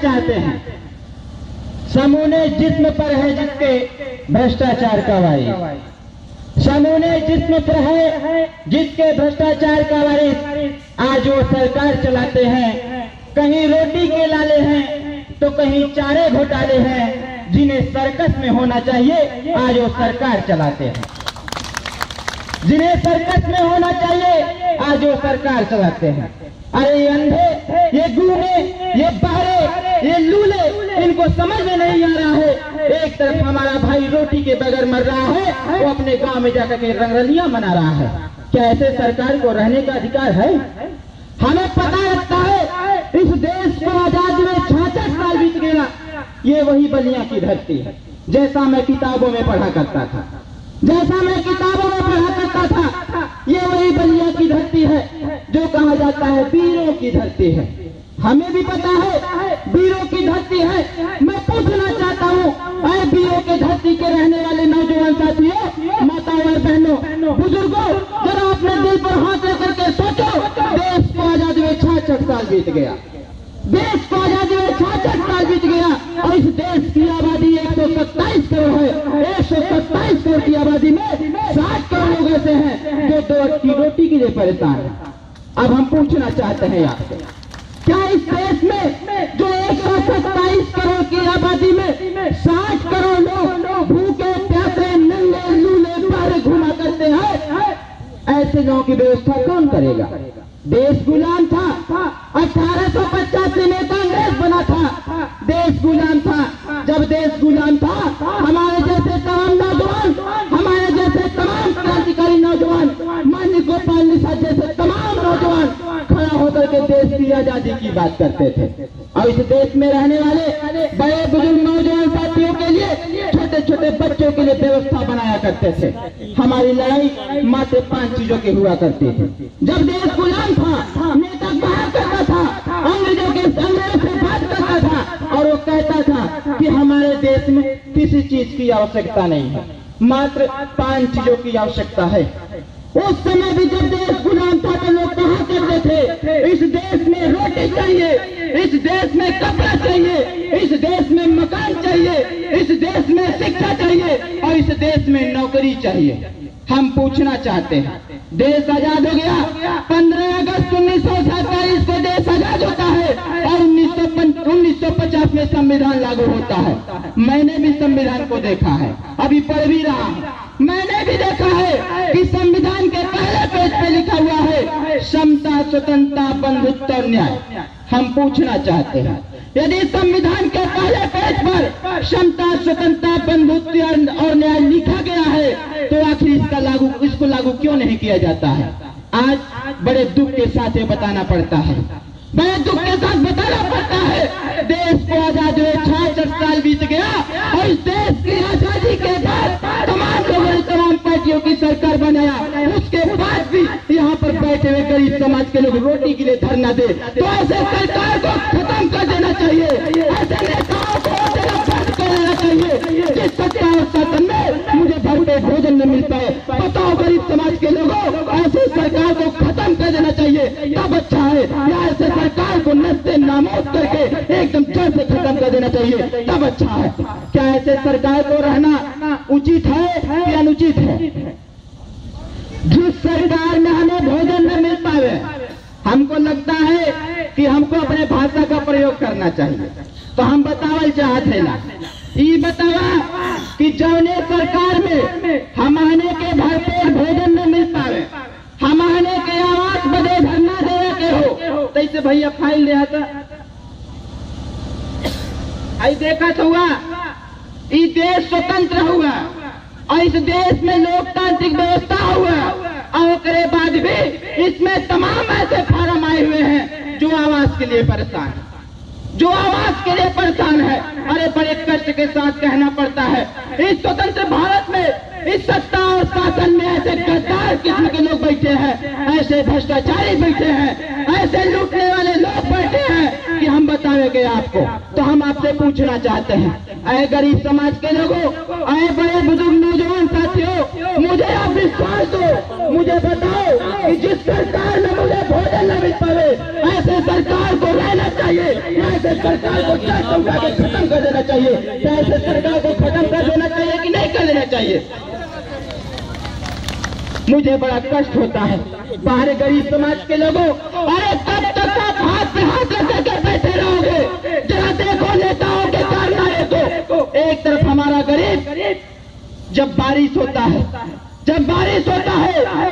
चाहते हैं। समूने जिस्म पर है जिसके भ्रष्टाचार का वारिस, समूने जिस्म पर है जिसके भ्रष्टाचार का वारिस। आज वो सरकार चलाते हैं, कहीं रोटी के लाले हैं तो कहीं चारे घोटाले हैं। जिन्हें सर्कस में होना चाहिए आज वो सरकार चलाते हैं, जिन्हें सर्कस में होना चाहिए आज वो सरकार चलाते हैं। अरे ये अंधे, ये गूंगे, ये बहरे, ये लूले, इनको समझ में नहीं आ रहा है। एक तरफ हमारा भाई रोटी के बगैर मर रहा है, वो अपने गांव में जाकर के रंगरलियां मना रहा है। क्या ऐसे सरकार को रहने का अधिकार है? हमें पता लगता है इस देश को आजादी में 66 साल बीत गया। ये वही बलिया की धरती है जैसा मैं किताबों में पढ़ा करता था, जैसा मैं किताबों में पढ़ा करता था। ये वही बलिया की धरती है जो कहा जाता है वीरों की धरती है। हमें भी पता है वीरों की धरती है। मैं पूछना चाहता हूँ, ऐ वीरों के धरती के रहने वाले नौजवान साथियों, माताओं और बहनों, बुजुर्गों, जरा अपने दिल पर हाथ रख करके सोचो, देश को आजादी में 66 साल बीत गया, देश को आजादी में 66 साल बीत गया और इस देश की आबादी 127 करोड़ है। 127 करोड़ की आबादी में 60 करोड़ लोग ऐसे हैं जो 2 वक्त की रोटी के लिए परेशान है। अब हम पूछना चाहते हैं आपसे, क्या इस देश में जो 127 करोड़ की आबादी में 60 करोड़ लोग भूखे प्यासे नंगे लूले बहरे घुमा करते हैं? ऐसे लोगों की व्यवस्था कौन करेगा? देश गुलाम था, 1885 में कांग्रेस बना था। देश गुलाम था। जब देश गुलाम था, हमारे जैसे तमाम नौजवान, हमारे जैसे तमाम क्रांतिकारी नौजवान, माननीय गोपाल निषाद जैसे तमाम नौजवान खड़ा होकर के देश की आजादी की बात करते थे। और इस देश में रहने वाले बड़े बुजुर्ग नौजवान साथियों के लिए, छोटे छोटे बच्चों के लिए व्यवस्था बनाया करते थे। हमारी लड़ाई मात्र 5 चीजों की हुआ करती थी। जब देश गुलाम था, नेता कहा करता था, अंग्रेजों से बात करता था और वो कहता था कि हमारे देश में किसी चीज की आवश्यकता नहीं है, मात्र 5 चीजों की आवश्यकता है। उस समय भी जब देश गुलाम था तो लोग कहा करते थे, इस देश में रोटी चाहिए, इस देश में कपड़ा चाहिए, इस देश में मकान चाहिए, इस देश में शिक्षा चाहिए और इस देश में नौकरी चाहिए। हम पूछना चाहते हैं, देश आजाद हो गया, 15 अगस्त 1947 को देश आजाद होता है और 1950 में संविधान लागू होता है। मैंने भी संविधान को देखा है, अभी पढ़ भी रहा हूं। मैंने भी देखा है कि संविधान के पहले पेज पे लिखा हुआ है समता, स्वतंत्रता, बंधुत्व और न्याय। हम पूछना चाहते हैं, यदि संविधान के पहले पेज पर समता, स्वतंत्रता, बंधुत्व और न्याय लिखा गया है तो आखिर इसको लागू क्यों नहीं किया जाता है? आज बड़े दुख के साथ ये बताना पड़ता है, बड़े दुख के साथ बताना पड़ता है, देश को आजाद हुए 66 साल बीत गया और इस देश की आजादी के बाद तमाम लोगों ने तमाम पार्टियों की सरकार बनाया। उसके बाद भी यहाँ पर बैठे हुए गरीब समाज के लोग रोटी के लिए धरना दे, तो ऐसे सरकार को खत्म कर देना चाहिए, ऐसे नेताओं को बंद कर देना चाहिए। जिस सत्ता और शासन में मुझे भरपेट भोजन न मिल पाए, बताओ गरीब समाज के लोगों, ऐसे सरकार को खत्म कर देना चाहिए, तब अच्छा है। या ऐसे सरकार को नस्ते नामोद करके एकदम जड़ से खत्म कर देना चाहिए, तब अच्छा है। क्या ऐसे सरकार को रहना उचित है या अनुचित है? जिस सरकार में हमें भोजन न मिल पावे, हमको लगता है कि हमको अपने भाषा का प्रयोग करना चाहिए। तो हम बतावल चाहते ना, ये बतावा कि जौने सरकार में हमारे के भरपेट भोजन न मिल पावे, हमारे के आवास बदे धरना दे के हो, तैसे भैया फाइल ले आता आई देखा तो हुआ, ये देश स्वतंत्र हुआ और इस देश में लोकतांत्रिक व्यवस्था हुआ और उसके बाद भी इसमें तमाम ऐसे फार्म आए हुए हैं जो आवास के लिए परेशान है, जो आवास के लिए परेशान है। अरे बड़े कष्ट के साथ कहना पड़ता है, इस स्वतंत्र भारत में इस सत्ता और शासन में ऐसे गद्दार किस्म के लोग बैठे हैं, ऐसे भ्रष्टाचारी बैठे हैं, ऐसे लूटने वाले लोग बैठे हैं कि हम बताएंगे आपको। तो हम आपसे पूछना चाहते हैं, ऐ गरीब समाज के लोगों, ऐ बड़े बुजुर्ग नौजवान साथियों, मुझे आप विश्वास दो, मुझे बताओ कि जिस सरकार में मुझे भोजन न मिल पावे, ऐसे सरकार को रहना चाहिए, ऐसे सरकार को चाय चौंका के खत्म कर देना चाहिए। ऐसे सरकार को खत्म कर देना चाहिए कि नहीं कर देना चाहिए। मुझे बड़ा कष्ट होता है बाहर गरीब समाज के लोगों, अरे कब तक आप हाथ पे हाथ रख कर बैठे रहोगे? जरा देखो नेताओं के कारनामे को। एक तरफ हमारा गरीब, जब बारिश होता है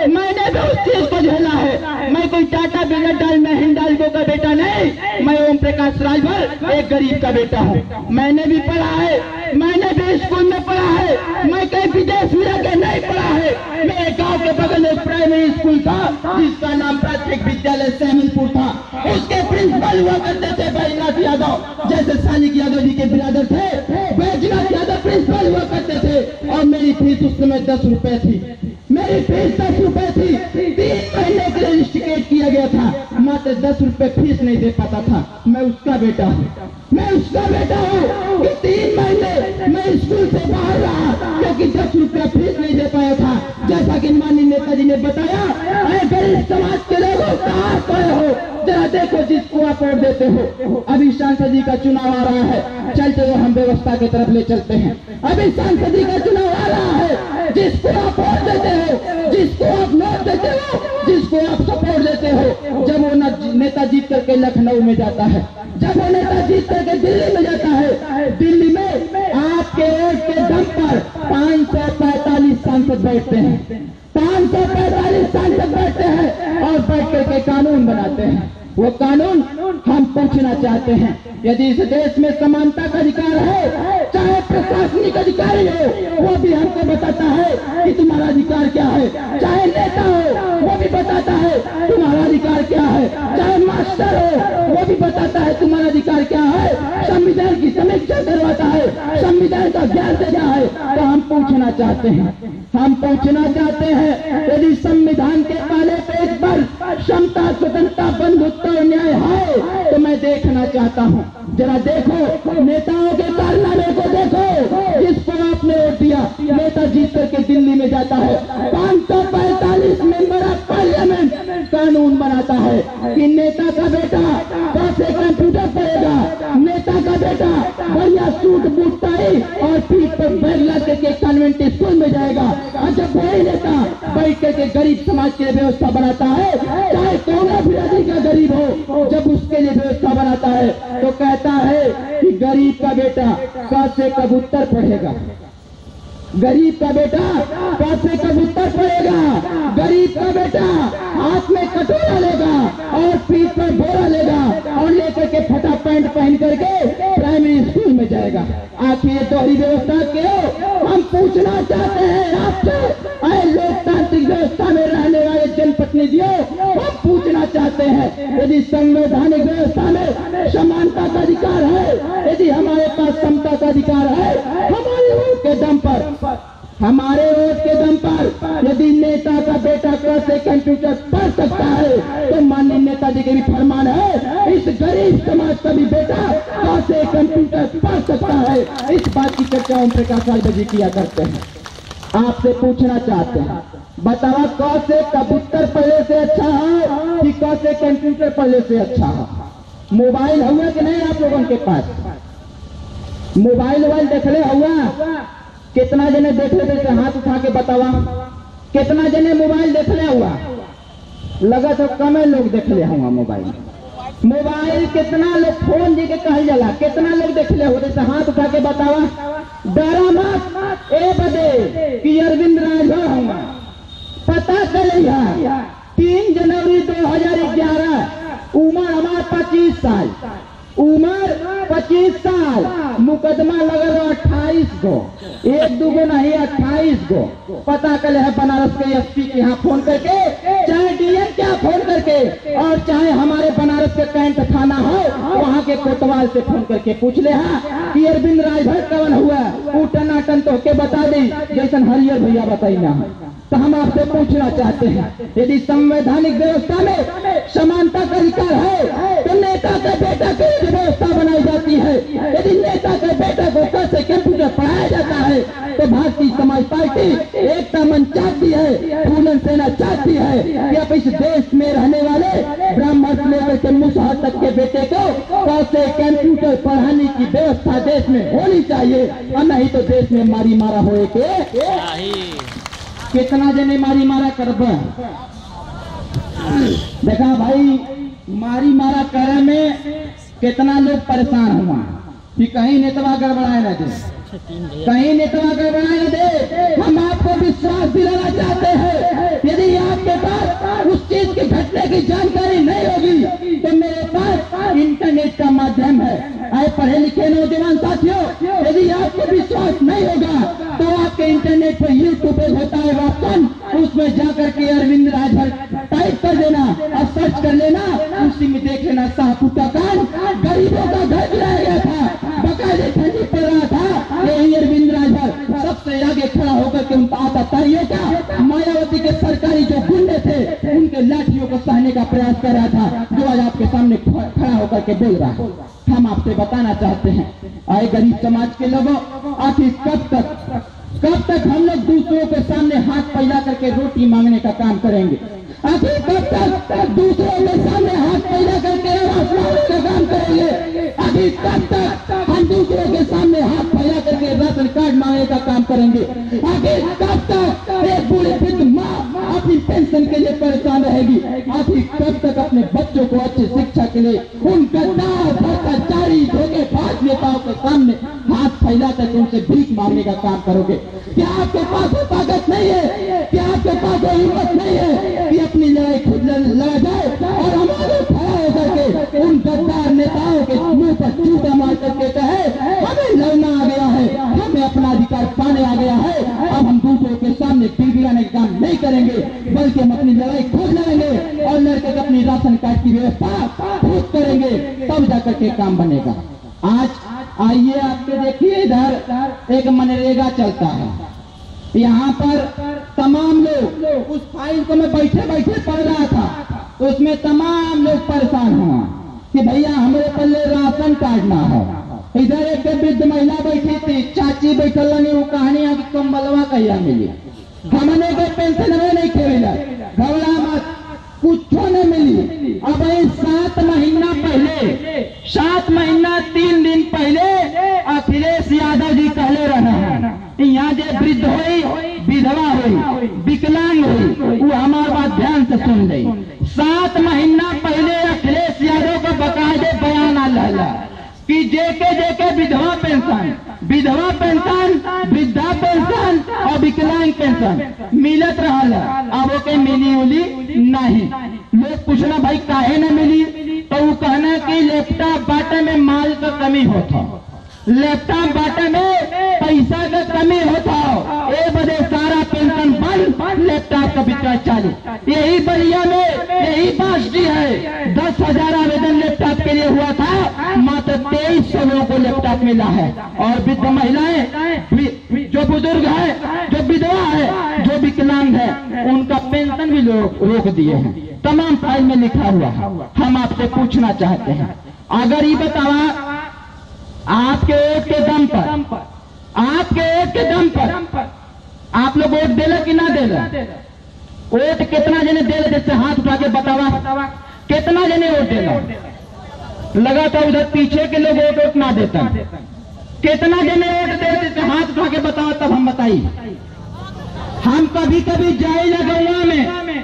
मैंने भी उस चीज को झेला है। मैं कोई टाटा बिरला डाल में हिंडाल्गो का बेटा नहीं, मैं ओम प्रकाश राजभर एक गरीब का बेटा हूँ। मैंने भी पढ़ा है, मैंने भी स्कूल में पढ़ा है, मैं कहीं विदेश में जाकर नहीं पढ़ा है। मेरे गांव के बगल एक प्राइमरी स्कूल था जिसका नाम प्राथमिक विद्यालय सहमलपुर था। उसके प्रिंसिपल हुआ करते थे बैजनाथ यादव, जैसे सानिक यादव जी के बिरादर थे बैजनाथ यादव प्रिंसिपल हुआ करते थे। और मेरी फीस उस समय 10 रुपए थी, मेरी फीस 10 रुपए थी। 3 महीने के लिए रजिस्ट्रेट किया गया था, मात्र 10 रुपए फीस नहीं दे पाता था। मैं उसका बेटा हूँ कि 3 महीने मैं स्कूल से बाहर रहा क्योंकि 10 रुपया फीस नहीं दे पाया था। जैसा कि माननीय नेताजी ने बताया, गरीब समाज के लोगों कहाँ खड़े हो, जरा देखो जिसको आप वोट देते हो। अभी सांसद जी का चुनाव आ रहा है, चलते हुए हम व्यवस्था की तरफ ले चलते हैं। अभी सांसद जी का चुनाव आ रहा है, जिसको आप वोट देते हो, जिसको आप वोट देते हो, जिसको आप सपोर्ट देते हो, जब वो नेता जीत करके लखनऊ में जाता है, जब वो नेता जीत करके दिल्ली में जाता है, दिल्ली में आपके वोट के दम पर 545 सांसद बैठते हैं, 545 सांसद बैठते हैं और बैठ करके कानून बनाते हैं। वो कानून हम पूछना चाहते हैं, यदि इस देश में समानता का अधिकार है, चाहे प्रशासनिक अधिकारी हो वो भी हमको बताता है कि तुम्हारा अधिकार क्या है, चाहे नेता हो वो भी बताता है तुम्हारा अधिकार क्या है, चाहे मास्टर हो वो भी बताता है तुम्हारा अधिकार क्या है, संविधान की समीक्षा करवाता है, संविधान का ज्ञान देता है। तो हम पूछना चाहते हैं यदि संविधान के पहले पेज पर क्षमता, स्वतंत्रता, बंधुत्व और न्याय है तो मैं देखना चाहता हूँ। जरा देखो नेताओं के कारनामे को देखो, जिसको आपने वोट दिया, नेता जीत करके दिल्ली में जाता है, 545 मेंबर ऑफ पार्लियामेंट कानून बनाता है कि नेता का बेटा कैसे कंप्यूटर पढ़ेगा, नेता का बेटा बढ़िया सूट बूट टाई और पीठ पर बैग ला करके कॉन्वेंट स्कूल में जाएगा। और जब वही नेता बैठ करके गरीब समाज के लिए व्यवस्था बनाता है, चाहे कौन भी अधिक का गरीब हो, जब उसके लिए व्यवस्था बनाता है तो कहता है कि गरीब का बेटा कैसे कबूतर पढ़ेगा, गरीब का बेटा कैसे कबूतर पढ़ेगा, गरीब का बेटा हाथ में कटोरा लेगा और पीठ पर बोरा लेगा और लेकर के फटा पैंट पहन करके प्राइमरी स्कूल में जाएगा। आखिर ये दोहरी व्यवस्था क्यों? हम पूछना चाहते हैं आपसे, लोकतांत्रिक व्यवस्था में रहने वाले जनप्रतिनिधियों, हम पूछना चाहते हैं यदि संवैधानिक व्यवस्था में समानता का अधिकार है, यदि हमारे पास समता का अधिकार है, हमारे वोट के दम पर यदि नेता का बेटा कैसे कंप्यूटर पढ़ सकता है तो माननीय नेताजी के भी फरमान है, इस गरीब समाज का भी बेटा कैसे कंप्यूटर पढ़ सकता है। इस बात की चर्चा ओम प्रकाश राजभर जी किया करते हैं। आपसे पूछना चाहते हैं, बताओ कैसे कबूतर पढ़ने से अच्छा है कि कैसे कंप्यूटर पढ़ने से अच्छा है? मोबाइल हुआ कि नहीं आप लोगों के पास? मोबाइल देख ले हुआ? कितना जने देख ले थे? हाथ उठा के बतावा, कितना जने मोबाइल देख ले हुआ? लगा तो कम लोग देख ले हुआ मोबाइल कितना लोग, फोन जी के कहल जाला, कितना लोग देख ले हो? जैसे हाथ उठा के बतावा। डरा मत ए बदे कि अरविंद राजभर हुआ, पता चलेगा 3 जनवरी 2011, उम्र हमारा 25 साल, मुकदमा लगा 28 गो, 1-2 गो नहीं 28 गो। पता कल है बनारस के एसपी के यहाँ फोन करके, चाहे डीएम क्या फोन करके, और चाहे हमारे बनारस के कैंट थाना हो वहाँ के कोतवाल से फोन करके पूछ ले कि अरविंद राजभर कौन हुआ, टनाटन तो के बता दी जैसन हरियर भैया बताई ना। तो हम आपसे पूछना चाहते हैं, यदि संवैधानिक व्यवस्था में समानता का अधिकार है तो नेता के बेटा के लिए व्यवस्था बनाई जाती है। यदि नेता के बेटा को कैसे कंप्यूटर पढ़ाया जाता है तो भारतीय समाज पार्टी एकता मंच चाहती है, फूलन सेना चाहती है कि अब इस देश में रहने वाले ब्राह्मण से लेकर के मुसहर तक के बेटे को से कंप्यूटर पढ़ाने की व्यवस्था देश में होनी चाहिए, और नहीं तो देश में मारी मारा होए के कितना जने मारी मारा करब। देखा भाई, मारी मारा करे में कितना लोग परेशान हुआ कि कहीं नेतवा गड़बड़ाए न दे, कहीं नेतवा गड़बड़ाए न दे। हम आपको विश्वास दिलाना चाहते हैं, यदि आपके पास उस चीज की घटने की जानकारी नहीं होगी तो मेरे पास इंटरनेट का माध्यम है। आए पढ़े लिखे नौजवान साथियों, यदि आपको विश्वास नहीं होगा तो आपके इंटरनेट पर यूट्यूब पे होता है ऑप्शन, उसमें जाकर के अरविंद राजभर टाइप कर देना और सर्च कर लेना, उसी में देख लेना शाहपुर का कांड, गरीबों का घर गिराया गया था, बकायदे ठंडी पड़ रहा था, यही अरविंद राजभर सबसे आगे खड़ा होकर के उनका आतताइयों का, मायावती के सरकारी जो गुंडे थे उनके लाठियों को सहने का प्रयास कर रहा था, जो आज आपके सामने खड़ा होकर के बोल रहा है। हम आपसे बताना चाहते हैं, आए गरीब समाज के लोगों, आखिर कब तक हम लोग दूसरों के सामने हाथ फैला करके रोटी मांगने का काम करेंगे? आखिर कब तक दूसरों के सामने हाथ फैला करके आवाज मांगने का काम करेंगे? आखिर कब तक हम दूसरों के सामने हाथ फैला करके राशन कार्ड मांगने का काम करेंगे? आखिर कब तक एक बूढ़ी वृद्ध माँ अपनी पेंशन के लिए परेशान रहेगी? आखिर कब तक अपने बच्चों को अच्छी शिक्षा के लिए उन गद्दार भ्रष्टाचारी धोखेबाज नेताओं के सामने हाथ फैला करके उनसे भीख मांगने का काम करोगे? क्या आपके पास वो ताकत नहीं है? क्या आपके पास वो हिम्मत नहीं है कि अपनी लड़ाई खुद लड़ा जाए और हमारे खड़ा होकर के उन गद्दार नेताओं के मुंह पर जूता मार करके कहे हमें लड़ना आ गया है, हमें अपना अधिकार पाने आ गया है, अब हम दूसरों के सामने गिड़गिड़ाने का काम नहीं करेंगे, बल्कि हम अपनी लड़ाई खुद लड़ेंगे और लड़के अपनी राशन कार्ड की व्यवस्था खुद करेंगे, तब जाकर के काम बनेगा। आज आइए आपके देखिए, इधर एक मनरेगा चलता है, यहाँ पर तमाम लोग, उस फाइल को मैं बैठे बैठे पढ़ रहा था, तो उसमें तमाम लोग परेशान हुआ कि भैया हमारे पल्ले राशन कार्ड ना है। इधर एक वृद्ध महिला बैठी थी, चाची बैठल नहीं, वो कहानी है कि कम्बलवा कहिया मिली, हमने को पेंशन में नहीं खेला, घबरा मत, कुछ नहीं मिली। अब 7 महीना पहले, 7 महीना 3 दिन पहले अखिलेश यादव जी कहले रहे हैं, यहाँ जो वृद्ध हुई, विधवा हुई, विकलांग हुई, वो हमारी बात ध्यान से सुन ली। 7 महीना पहले अखिलेश यादव का बकायदे बयान आला कि जेके विधवा पेंशन, वृद्धा पेंशन और विकलांग पेंशन मिलत रहा, अब ओके मिली उली नहीं। लोग पूछना भाई काहे न मिली, तो वो कहना कि लैपटॉप बांटे में माल का कमी होता, लैपटॉप बांटे में पैसा का कमी होता, ए बदे सारा पेंशन बंद, लैपटॉप का वितरण चालू। यही बलिया में यही बास्टी है, 10,000 आवेदन लैपटॉप के लिए हुआ था, मात्र 2300 लोगों को लैपटॉप मिला है। और वृद्ध महिलाएं, जो बुजुर्ग है, जो विधवा है, जो विकलांग है, उनका पेंशन भी लोग रोक दिए हैं, तमाम फाइल में लिखा हुआ है। हम आपसे पूछना चाहते हैं, अगर ये बतावा आपके वोट के दम पर, आपके वोट के दम पर आप लोग वोट देला कि ना देला? वोट कितना जने दे जैसे हाथ उठा के बतावा, कितना जने वोट देला? लगा था उधर पीछे के लोग वोट ना देता, कितना जने वोट दे जैसे हाथ उठा के बतावा, तब हम बताइए। हम कभी कभी जाए लगवा में,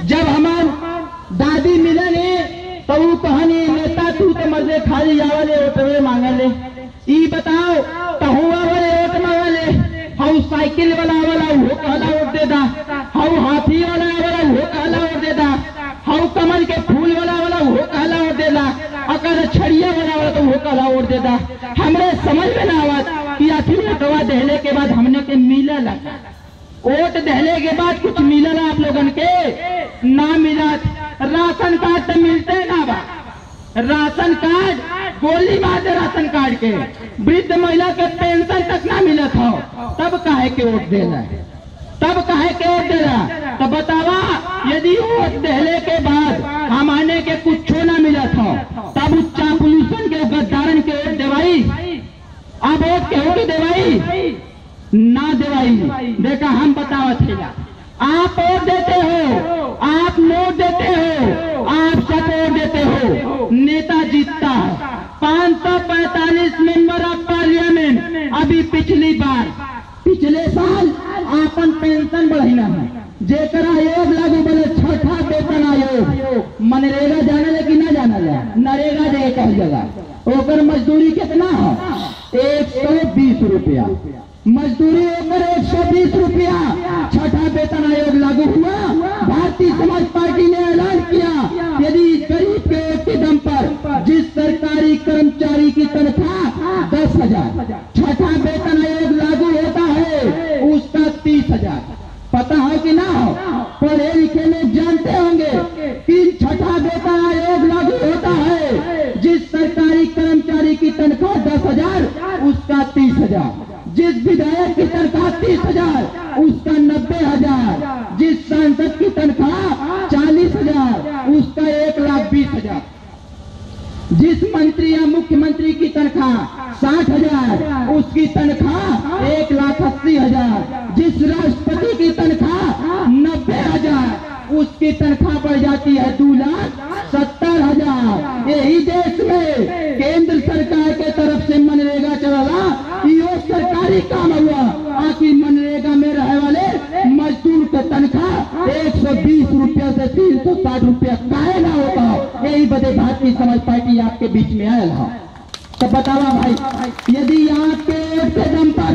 जब हमार दादी मिलने तो वो कहानी नेता तू तो मजे खाली जावले वोटवे मांगले, ई बताओ तो हुआ वाले वोट मांगले, हाउ साइकिल वाला वो कहला वोट दे दा, हाउ हाथी वाला वो कहला वोट दे दा, हाउ कमल के फूल वाला वो कहला वोट दे दा, अगर छड़िया वाला तो वो कहला वोट दे दा। हमरे समझ में ना आवा कि आखिर वोटवा देने के बाद हमने के मिला लगा, वोट देने के बाद कुछ मिला ना आप लोगन के ना मिला। राशन कार्ड तो मिलते ना बा, राशन कार्ड गोली मार दे राशन कार्ड के, वृद्ध महिला के पेंशन तक ना मिला था, तब काहे के वोट देना, तब काहे के वोट देना? तो बतावा, यदि वोट देने के बाद हमारे के कुछ ना मिला था, तब उस चापुलिसन के गद्दारन के वोट देवाई, अब वोट के वोट देवाई ना देवाई। देखा हम बतावत है, आप वोट देते हो, आप नोट देते हो, आप सपोर्ट देते हो, नेता जीतता है, 545 मेंबर ऑफ पार्लियामेंट अभी पिछले साल आपन पेंशन बढ़ाना है, जेकर आयोग लागू बने छठा वेतन आयोग। मनरेगा जाना ले कि ना जाना ले? नरेगा जगह कह जगह ओकर मजदूरी कितना है? 120 रुपया मजदूरी ओकर 120 रुपया। छठा वेतन आयोग लागू हुआ। भारतीय समाज पार्टी ने ऐलान किया यदि गरीब के एक के दम पर जिस सरकारी कर्मचारी की तनख्वाह 10,000 छठा वेतन आयोग लागू होता है उसका 30,000। पता है कि ना हो? पढ़े लिखे लोग जानते होंगे कि छठा वेतन आयोग लागू होता है जिस सरकारी कर्मचारी की तनख्वाह 10,000 उसका 30,000, जिस विधायक की तनख्वाह 30,000 उसका 90,000, जिस सांसद की तनख्वाह 40,000 उसका 1,20,000, जिस मंत्री या मुख्यमंत्री की तनख्वाह 60,000 उसकी तनख्वाह 1,80,000, जिस राष्ट्रपति की तनख्वाह 90,000 उसकी तनख्वाह बढ़ जाती है 2,70,000। यही देश में केंद्र सरकार के तरफ से मनरेगा चला, यो सरकारी काम हुआ। आखिर मनरेगा में रहने वाले मजदूर का तनख्वाह 120 रुपया से 360 रुपया काहे ना होता? यही बदे भारतीय समाज पार्टी आपके बीच में आयल है। तो बतावा भाई, यदि आपके दम पर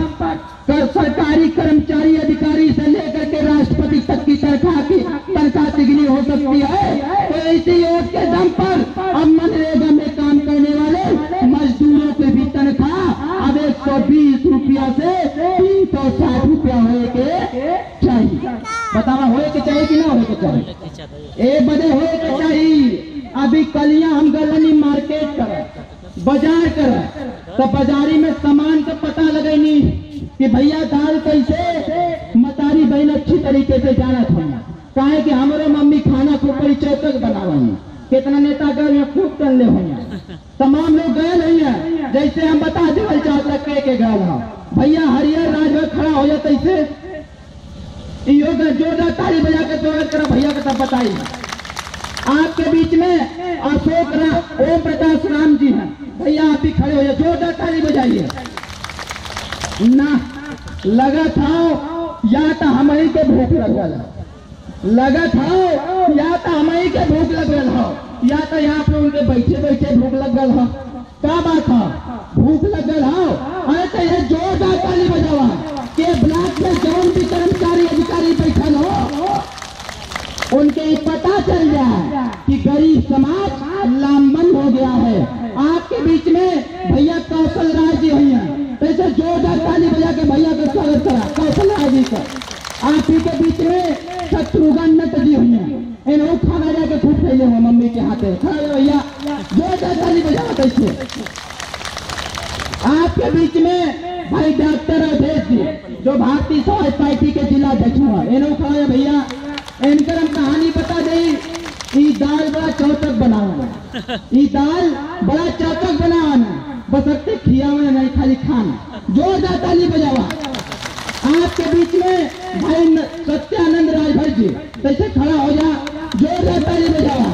सरकारी कर्मचारी अधिकारी से लेकर के राष्ट्रपति तक की तनख्वाह तिगनी हो सकती है, तो इसी योग के दम पर अब मनरेगा में काम करने वाले मजदूरों की भी तनख्वाह अब 120 रुपया से 360 रुपया होए के चाहिए। बतावा होए के चाहिए कि ना होए के चाहिए? एक बजे होए के चाहिए। अभी कलियां हम गलनी मार्केट कर बाजार कर तो बाजारी में सामान का पता लगेनी कि भैया दाल कैसे मतारी बहन अच्छी तरीके से जाना था। काहे कि हमारे मम्मी खाना खूब बड़ी चौकस बनावे। कितना नेता गए खूब टन ले हुए, तमाम लोग गए नहीं है। जैसे हम बता देवल चाहता के गए हो भैया हरियर राजभर खड़ा हो जाता ऐसे जोरदार ताली बजा के स्वागत करा भैया का तब बताइए। आपके बीच में अशोक ओम प्रकाश राम जी हैं, भैया आप भी खड़े हो जाए, जोरदार ताली बजाइए ना। लगा था या तो हमें के भूख लगल लगा था या तो हमें के भूख लगल हो, या तो यहाँ पे उनके बैठे बैठे भूख लगल हो। क्या बात है? भूख लगल हो? अरे तो ये जोरदार ताली बजावा के ब्लॉक में जौन भी कर्मचारी अधिकारी बैठल हो उनके पता चल जाए कि गरीब समाज लामबंद हो गया है। आपके बीच में भैया कौशल राज जी हुई हैं, ऐसे जोरदार ताली बजा के भैया का स्वागत करा कौशल राज जी का। आप ही के बीच में शत्रुघ्न नट जी हुई हैं, इन्हों खाना जाके खूब फैले हुए मम्मी के हाथे खड़े भैया जोरदार ताली बजावा कैसे। आपके बीच में भाई डॉक्टर अवधेश जी जो भारतीय समाज पार्टी के जिला अध्यक्ष हुआ, इन्हों खड़ा है भैया। इनकर हम कहानी बता दें। ये दाल बड़ा चौचक बनाना, ये दाल बड़ा चौचक बनाना, बसरते खियावे नहीं खाली खाना। जोरदार ताली बजावा। आपके बीच में भाई सत्यानंद राजभर जी कैसे खड़ा हो जा, जोरदार ताली बजावा।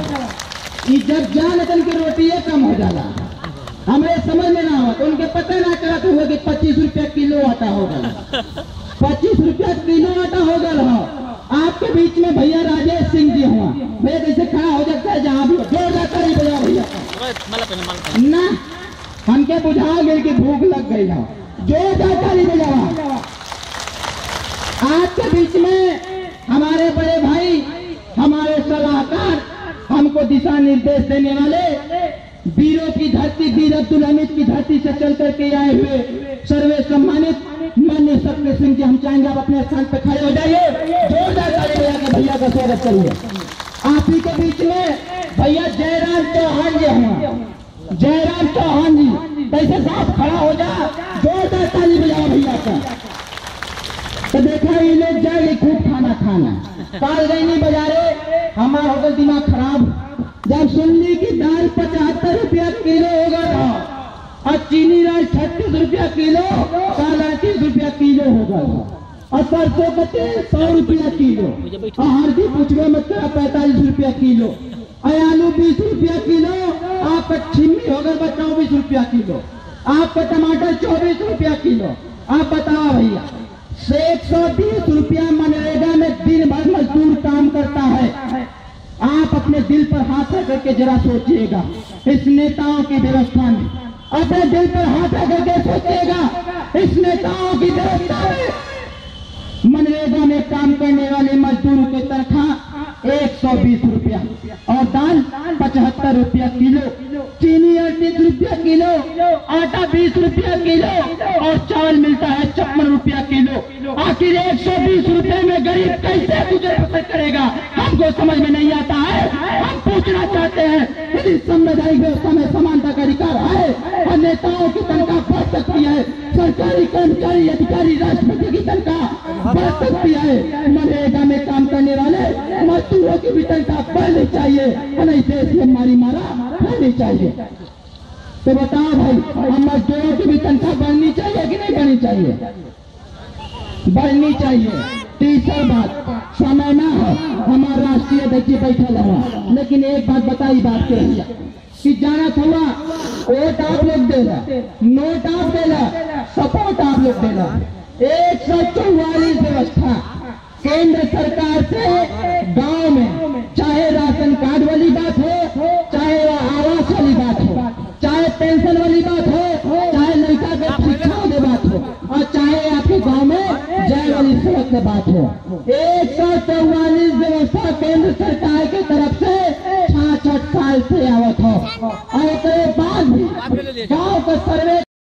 ये जब जानतन की रोटी कम हो जाला हमें समझ में ना हो तो उनके पता ना चला हुआ कि 25 रुपया किलो आटा होगा, 25 रुपया किलो आटा होगा। आपके बीच में भैया राजेश सिंह जी हुआ, भैया कैसे खड़ा हो जाता है जहां भी जोरदार ताली बजा भैया ना। हमके बुझा गए कि भूख लग गई है, जोरदार ताली बजावा। आपके बीच में हमारे बड़े भाई हमारे सलाहकार हमको दिशा निर्देश देने वाले वीरों की धरती वीर अब्दुल हमीद की धरती से चल करके आए हुए सर्वे सम्मानित माननीय सत्य सिंह जी, हम चाहेंगे आप अपने स्थान पर खड़े हो जाइए, जोरदार ताली बजा के भैया का स्वागत करिए। आप ही के बीच में भैया जयराम चौहान जी हुआ, जयराम चौहान जी कैसे साफ खड़ा हो जा, जोरदार ताली बजाओ भैया का। तो देखा ये लोग जाएंगे खूब खाना काल गई नहीं बाजारे, हमारा होगा दिमाग खराब जब सुनली की दाल 75 रुपया किलो होगा और चीनी राइस 36 रुपया किलो, काला 30 रुपया किलो होगा और सरसों का तेल 100 रुपया किलो और हल्दी पूछवे मत करा 45 रुपया किलो। आलू 20 रुपया किलो, आपका छिम्मी हो गया 24 रुपया किलो, आपका टमाटर 24 रुपया किलो। आप बताओ भैया, 120 रुपया मनरेगा में दिन भर मजदूर काम करता है। आप अपने दिल पर हाथ रख करके जरा सोचिएगा, इस नेताओं की व्यवस्था में अपने दिल पर हाथ रख करके सोचिएगा, इस नेताओं की व्यवस्था में मनरेगा में काम करने वाले मजदूरों की तनख्वाह 120 रुपया और दाल 75 रुपया किलो, चीनी 38 रुपया किलो, आटा 20 रुपया किलो और चावल मिलता है 56 रुपया किलो। आखिर 120 रुपये में गरीब कैसे गुजर बसर करेगा, हमको समझ में नहीं आता है। हम पूछना चाहते हैं, यदि संवैधानिक व्यवस्था में समानता का अधिकार है और नेताओं की तनख्वाह बढ़ सकती है, सरकारी कर्मचारी अधिकारी राष्ट्रपति की तनख्वाह बढ़ सकती है, मनरेगा में काम करने वाले मजदूरों की भी तनख्वाह बढ़नी चाहिए, नहीं देश में मारी मारा बढ़नी चाहिए। तो बताओ भाई, हम मजदूरों की भी तनख्वाह बढ़नी चाहिए कि नहीं बढ़नी चाहिए? बढ़नी चाहिए। तीसरा बात, समय ना हो, हमारा राष्ट्रीय अध्यक्ष बैठा हुआ, लेकिन एक बात बताई बात के भैया कि जाना था वोट आप लोग देना, नोट आप देना, सपोर्ट आप लोग देना। 144 व्यवस्था केंद्र सरकार से गांव में, चाहे राशन कार्ड वाली बात हो, चाहे आवास वाली बात हो, चाहे पेंशन वाली बात हो, चाहे लड़का के शिक्षा वाली बात हो, और चाहे आपके गांव में जय वाली सड़क की बात हो, 144 व्यवस्था केंद्र सरकार की तरफ से 66 साल से आवत हो। और बाद भी गांव का सर्वे